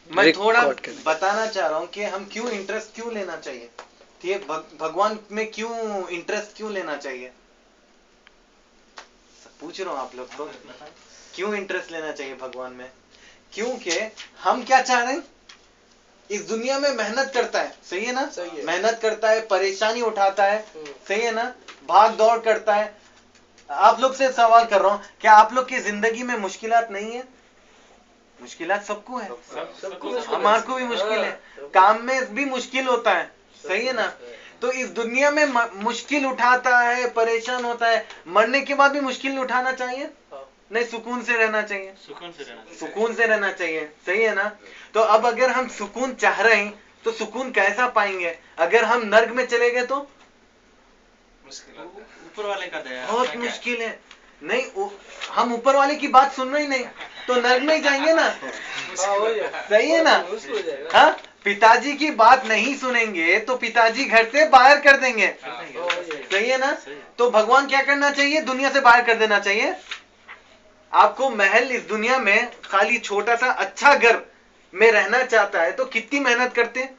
मैं थोड़ा बताना चाह रहा हूँ कि हम क्यों इंटरेस्ट क्यों लेना चाहिए, ठीक है, भगवान में क्यों इंटरेस्ट क्यों लेना चाहिए, पूछ रहा हूँ आप लोग को, क्यों इंटरेस्ट लेना चाहिए भगवान में। क्योंकि हम क्या चाह रहे हैं, इस दुनिया में मेहनत करता है, सही है ना, सही है। मेहनत करता है, परेशानी उठाता है, सही है ना, भाग दौड़ करता है। आप लोग से सवाल कर रहा हूं, क्या आप लोग की जिंदगी में मुश्किलात नहीं है? मुश्किलात सबको है, हमारे को भी मुश्किल है, काम में भी मुश्किल होता है, सही है ना। तो इस दुनिया में मुश्किल उठाता है, परेशान होता है, मरने के बाद भी मुश्किल उठाना चाहिए नहीं, सुकून से रहना चाहिए, सुकून से रहना चाहिए, सही है ना। तो अब अगर हम सुकून चाह रहे हैं तो सुकून कैसा पाएंगे? अगर हम नर्क में चले गए तो ऊपर वाले का दया बहुत मुश्किल है। नहीं, हम ऊपर वाले की बात सुन रहे ही नहीं तो नर्क में ही जाएंगे ना, सही है ना। हाँ, पिताजी की बात नहीं सुनेंगे तो पिताजी घर से बाहर कर देंगे, सही है ना। तो भगवान क्या करना चाहिए? दुनिया से बाहर कर देना चाहिए। आपको महल इस दुनिया में खाली छोटा सा अच्छा घर में रहना चाहता है तो कितनी मेहनत करते हैं,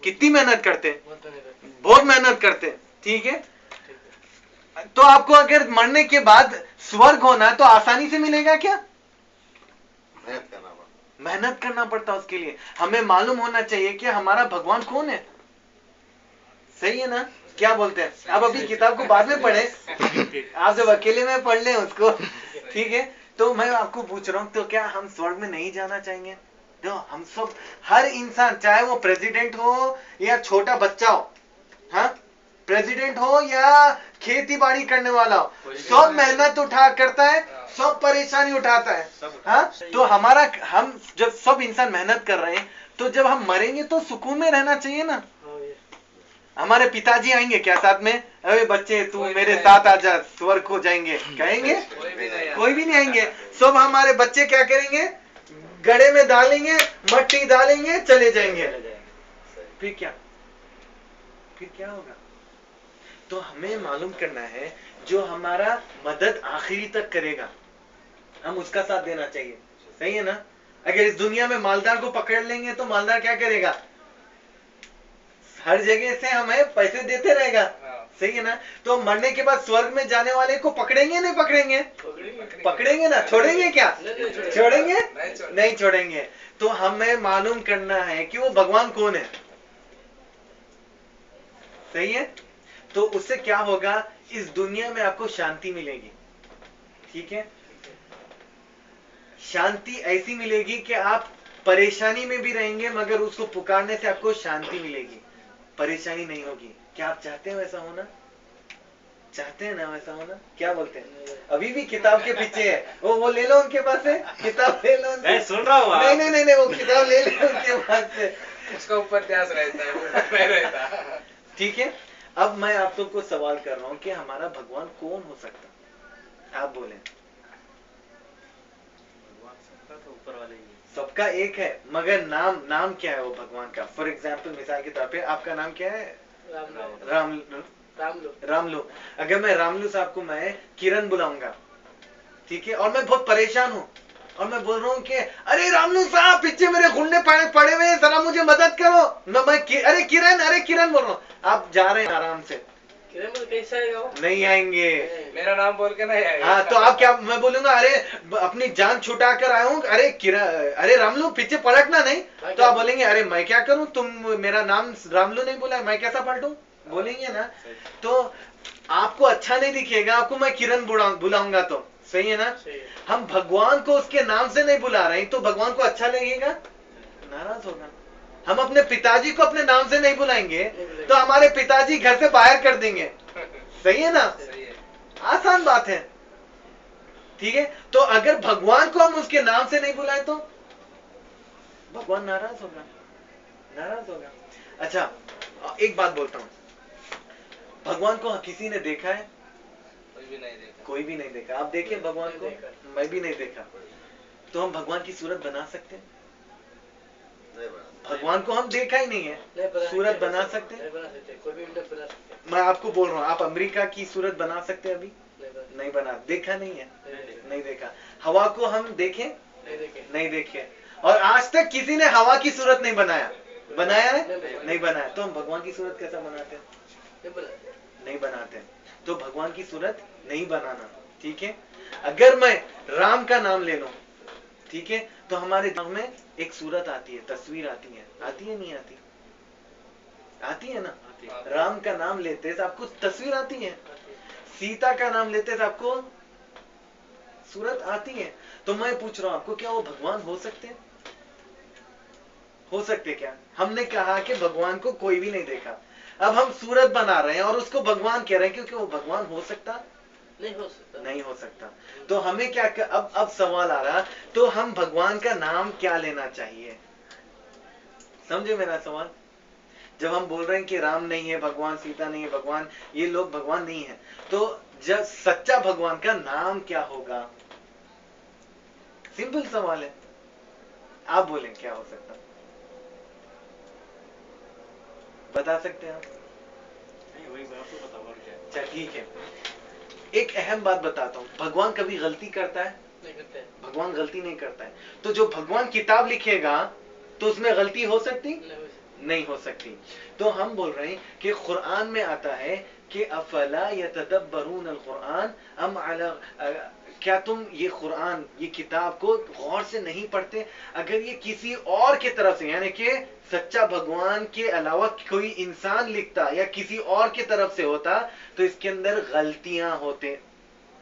कितनी मेहनत करते हैं, बहुत मेहनत करते हैं, ठीक है। तो आपको अगर मरने के बाद स्वर्ग होना है तो आसानी से मिलेगा क्या? मेहनत करना पड़ता है उसके लिए। हमें मालूम होना चाहिए कि हमारा भगवान कौन है, सही है ना। क्या बोलते हैं? आप अभी किताब को बाद में पढ़े, आप जब अकेले में पढ़ लें उसको, ठीक है। तो मैं आपको पूछ रहा हूं, तो क्या हम स्वर्ग में नहीं जाना चाहेंगे? जो हम सब, हर इंसान, चाहे वो प्रेसिडेंट हो या छोटा बच्चा हो, हाँ, प्रेसिडेंट हो या खेती बाड़ी करने वाला हो, सब मेहनत उठा करता है, सब परेशानी उठाता है, हाँ। तो हमारा, हम जब सब इंसान मेहनत कर रहे हैं तो जब हम मरेंगे तो सुकून में रहना चाहिए ना। हमारे पिताजी आएंगे क्या साथ में, अरे बच्चे तू मेरे साथ आजा स्वर्ग को जाएंगे, कहेंगे? कोई भी नहीं आएंगे। सब हमारे बच्चे क्या करेंगे? गड्ढे में डालेंगे, मट्टी डालेंगे, चले जाएंगे। फिर क्या, फिर क्या होगा? तो हमें मालूम करना है, जो हमारा मदद आखिरी तक करेगा हम उसका साथ देना चाहिए, सही है ना। अगर इस दुनिया में मालदार को पकड़ लेंगे तो मालदार क्या करेगा? हर जगह से हमें पैसे देते रहेगा, सही है ना। तो मरने के बाद स्वर्ग में जाने वाले को पकड़ेंगे नहीं पकड़ेंगे? पकड़ेंगे ना, छोड़ेंगे क्या? छोड़ेंगे नहीं छोड़ेंगे। तो हमें मालूम करना है कि वो भगवान कौन है, सही है। तो उससे क्या होगा, इस दुनिया में आपको शांति मिलेगी, ठीक है। शांति ऐसी मिलेगी कि आप परेशानी में भी रहेंगे मगर उसको पुकारने से आपको शांति मिलेगी, परेशानी नहीं होगी। क्या आप चाहते हैं वैसा होना? चाहते हैं ना वैसा होना? क्या बोलते हैं? अभी भी किताब के पीछे है, वो ले लो उनके पास से, किताब ले लो। मैं सुन रहा हूँ। नहीं नहीं नहीं नहीं, वो किताब ले लो उनके पास से, उसका ऊपर ध्यान रहता है, ऊपर नहीं रहता, ठीक है। अब मैं आप लोग को सवाल कर रहा हूँ कि हमारा भगवान कौन हो सकता? आप बोले। ऊपर वाले सबका एक है मगर नाम क्या है वो भगवान का? फॉर एग्जाम्पल, मिसाल के तौर पे आपका नाम क्या है? रामलू। अगर मैं रामलू साहब को मैं किरण बुलाऊंगा, ठीक है, और मैं बहुत परेशान हूँ और मैं बोल रहा हूँ कि अरे रामलू साहब पीछे मेरे घुटने पड़े हुए हैं, जरा मुझे मदद करो। अरे किरण बोल रहा हूँ। आप जा रहे हैं आराम से, कैसे आएगा वो? नहीं आएंगे, मेरा नाम बोल के नहीं आएगा। हाँ, तो आप क्या, मैं बोलूंगा अरे अपनी जान छुटा कर आया हूँ, अरे रामलू पीछे पलटना नहीं, तो आप बोलेंगे अरे मैं क्या करूँ, तुम मेरा नाम रामलू नहीं बोला, मैं कैसा पलटूं? बोलेंगे ना। तो आपको अच्छा नहीं दिखेगा, आपको मैं किरण बुलाऊंगा तो, सही है ना। हम भगवान को उसके नाम से नहीं बुला रहे तो भगवान को अच्छा लगेगा? नाराज होगा। हम अपने पिताजी को अपने नाम से नहीं बुलाएंगे तो हमारे पिताजी घर से बाहर कर देंगे, सही है ना। आसान बात है, ठीक है। तो अगर भगवान को हम उसके नाम से नहीं बुलाए तो भगवान नाराज होगा। अच्छा, एक बात बोलता हूं, भगवान को किसी ने देखा है? कोई भी नहीं देखा। आप देखे भगवान को? मैं भी नहीं देखा। तो हम भगवान की सूरत बना सकते हैं? भगवान को हम देखा ही नहीं है, सूरत बना सकते हैं? कोई भी बना सकते। मैं आपको बोल रहा हूँ, आप अमेरिका की सूरत बना सकते हैं? अभी नहीं बना, देखा नहीं है, नहीं देखा। हवा को हम देखें? नहीं देखे। और आज तक किसी ने हवा की सूरत नहीं बनाया, बनाया है? नहीं बनाया। तो हम भगवान की सूरत कैसा बनाते हैं? नहीं बनाते। तो भगवान की सूरत नहीं बनाना, ठीक है। अगर मैं राम का नाम ले लूं, ठीक है, तो हमारे दिमाग में एक सूरत आती है, तस्वीर आती है, नहीं आती? आती है ना। राम का नाम लेते तो आपको तस्वीर आती है, सीता का नाम लेते तो आपको सूरत आती है। तो मैं पूछ रहा हूं आपको, क्या वो भगवान हो सकते हैं? हो सकते क्या? हमने कहा कि भगवान को कोई भी नहीं देखा, अब हम सूरत बना रहे हैं और उसको भगवान कह रहे हैं, क्योंकि वो भगवान हो सकता नहीं हो सकता। तो हमें क्या अब सवाल आ रहा, तो हम भगवान का नाम क्या लेना चाहिए? समझे मेरा सवाल? जब हम बोल रहे हैं कि राम नहीं है भगवान, सीता नहीं है भगवान, ये लोग भगवान नहीं है, तो जब सच्चा भगवान का नाम क्या होगा? सिंपल सवाल है, आप बोलें क्या हो सकता? बता सकते हैं आप? नहीं, वही बात तो बताओ और क्या। अच्छा ठीक है, एक अहम बात बताता हूं, भगवान कभी गलती करता है? नहीं करते हैं। भगवान गलती नहीं करता है। तो जो भगवान किताब लिखेगा तो उसमें गलती हो सकती? नहीं हो सकती। तो हम बोल रहे हैं कि कुरान में आता है कि अफला यतदब्बरून अल कुरान अम अला, क्या तुम ये कुरान, ये किताब को गौर से नहीं पढ़ते? अगर ये किसी और के तरफ से, यानी कि सच्चा भगवान के अलावा कोई इंसान लिखता या किसी और के तरफ से होता तो इसके अंदर गलतियां होते,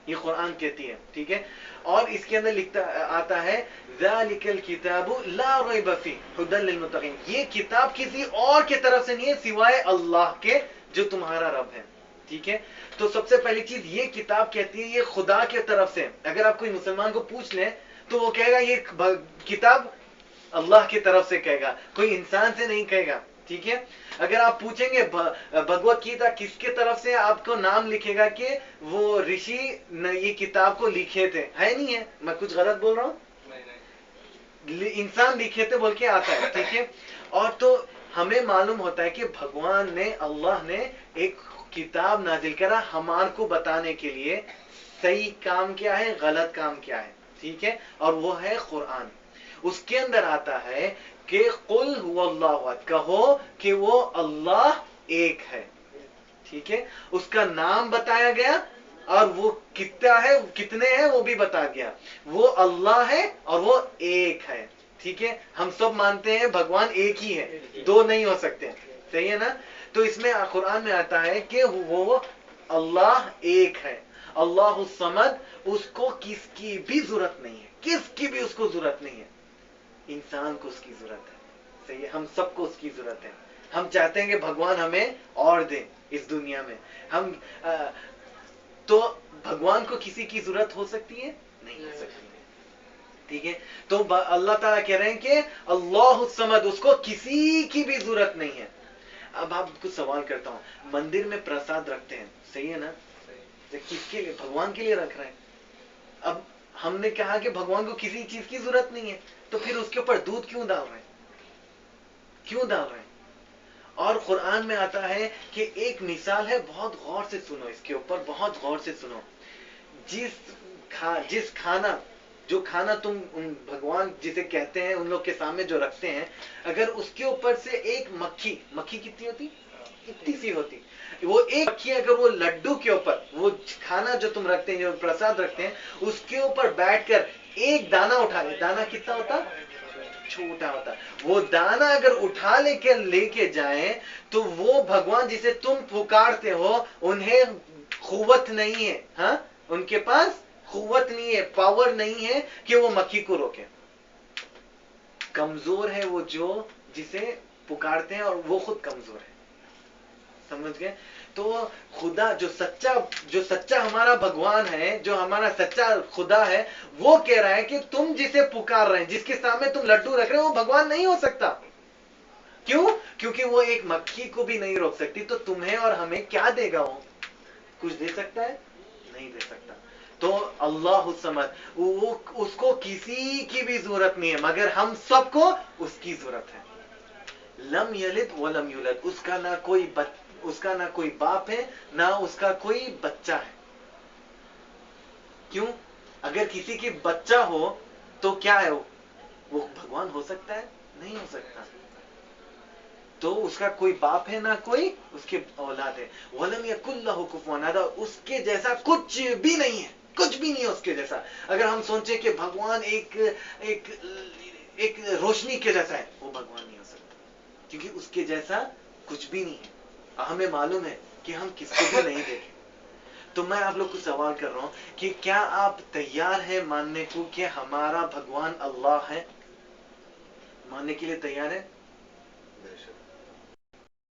ये कुरान कहती है, ठीक है। और इसके अंदर लिखता आता है ज़ालिकल किताबु ला रैब फीह हुदल लिल मुत्तकीन, ये किताब किसी और के तरफ से नहीं है सिवाय अल्लाह के, जो तुम्हारा रब है, ठीक है। तो सबसे पहली चीज, ये किताब कहती है ये खुदा के तरफ से। अगर आप कोई मुसलमान को पूछ ले तो वो कहेगा ये किताब अल्लाह की तरफ से कहेगा, कोई इंसान से नहीं कहेगा, ठीक है। अगर आप पूछेंगे भगवत गीता किसके तरफ से, आपको नाम लिखेगा कि वो ऋषि ये किताब को लिखे थे, है नहीं है? मैं कुछ गलत बोल रहा हूँ? इंसान लिखे थे बोल के आता है, ठीक है। और तो हमें मालूम होता है कि भगवान ने, अल्लाह ने एक किताब नाजिल करा हमारे को बताने के लिए सही काम क्या है, गलत काम क्या है, ठीक है। और वो है कुरान। उसके अंदर आता है कि कुल हुवल्लाहु अहद, कहो कि वो अल्लाह एक है, ठीक है। उसका नाम बताया गया और वो कितना है, कितने हैं वो भी बता गया। वो अल्लाह है और वो एक है, ठीक है। हम सब मानते हैं भगवान एक ही है, दो नहीं हो सकते, सही है ना। तो इसमें कुरान में आता है कि वो अल्लाह एक है, अल्लाहु समद, उसको किसकी भी जरूरत नहीं है, किसकी भी उसको जरूरत नहीं है। इंसान को उसकी जरूरत है, सही है, हम सबको उसकी जरूरत है। हम चाहते हैं कि भगवान हमें और दे इस दुनिया में, हम तो भगवान को किसी की जरूरत हो सकती है? नहीं हो सकती है, ठीक है। तो अल्लाह ताला कह रहे हैं कि अल्लाहु समद, उसको किसी की भी जरूरत नहीं है। अब आपको सवाल करता हूं, मंदिर में प्रसाद रखते हैं, सही है ना, किसके लिए? भगवान के लिए रख रहे हैं। अब हमने कहा कि भगवान को किसी चीज की जरूरत नहीं है, तो फिर उसके ऊपर दूध क्यों डाल रहे हैं? क्यों डाल रहे हैं? और कुरान में आता है कि एक मिसाल है, बहुत गौर से सुनो, इसके ऊपर बहुत गौर से सुनो। जिस खाना, जो खाना तुम भगवान जिसे कहते हैं उन लोग के सामने जो रखते हैं, अगर उसके ऊपर से एक मक्खी कितनी होती? इतनी सी होती। वो एक मक्खी अगर वो लड्डू के ऊपर, वो खाना जो तुम रखते हैं, जो प्रसाद रखते हैं, उसके ऊपर बैठकर एक दाना उठा ले, दाना कितना होता? छोटा होता। वो दाना अगर उठा लेके जाए तो वो भगवान जिसे तुम पुकारते हो, उन्हें कुव्वत नहीं है, हाँ, उनके पास कुव्वत नहीं है, पावर नहीं है कि वो मक्खी को रोके। कमजोर है वो जो जिसे पुकारते हैं, और वो खुद कमजोर है, समझ गए। तो खुदा जो सच्चा हमारा भगवान है, जो हमारा सच्चा खुदा है, वो कह रहा है कि तुम जिसे पुकार रहे हैं, जिसके सामने तुम लड्डू रख रहे हो, वो भगवान नहीं हो सकता। क्यों? क्योंकि वो एक मक्खी को भी नहीं रोक सकती। तो तुम्हें और हमें क्या देगा? वो कुछ दे सकता है? नहीं दे सकता। तो अल्लाहु समद, उसको किसी की भी जरूरत नहीं है, मगर हम सबको उसकी जरूरत है। लम यलिद व लम यूलद, उसका ना कोई बाप है, ना उसका कोई बच्चा है। क्यों? अगर किसी की बच्चा हो तो क्या है वो भगवान हो सकता है? नहीं हो सकता। तो उसका कोई बाप है ना कोई उसके औलाद है। वलम यकुल लहु कुफुवन अहद, उसके जैसा कुछ भी नहीं है, कुछ भी नहीं है उसके जैसा। अगर हम सोचे कि भगवान एक रोशनी के जैसा है, वो भगवान नहीं हो सकता, क्योंकि उसके जैसा कुछ भी नहीं है। हमें मालूम है कि हम किसको भी नहीं देखें। तो मैं आप लोग को सवाल कर रहा हूं कि क्या आप तैयार हैं मानने को कि हमारा भगवान अल्लाह है? मानने के लिए तैयार है? बेशक।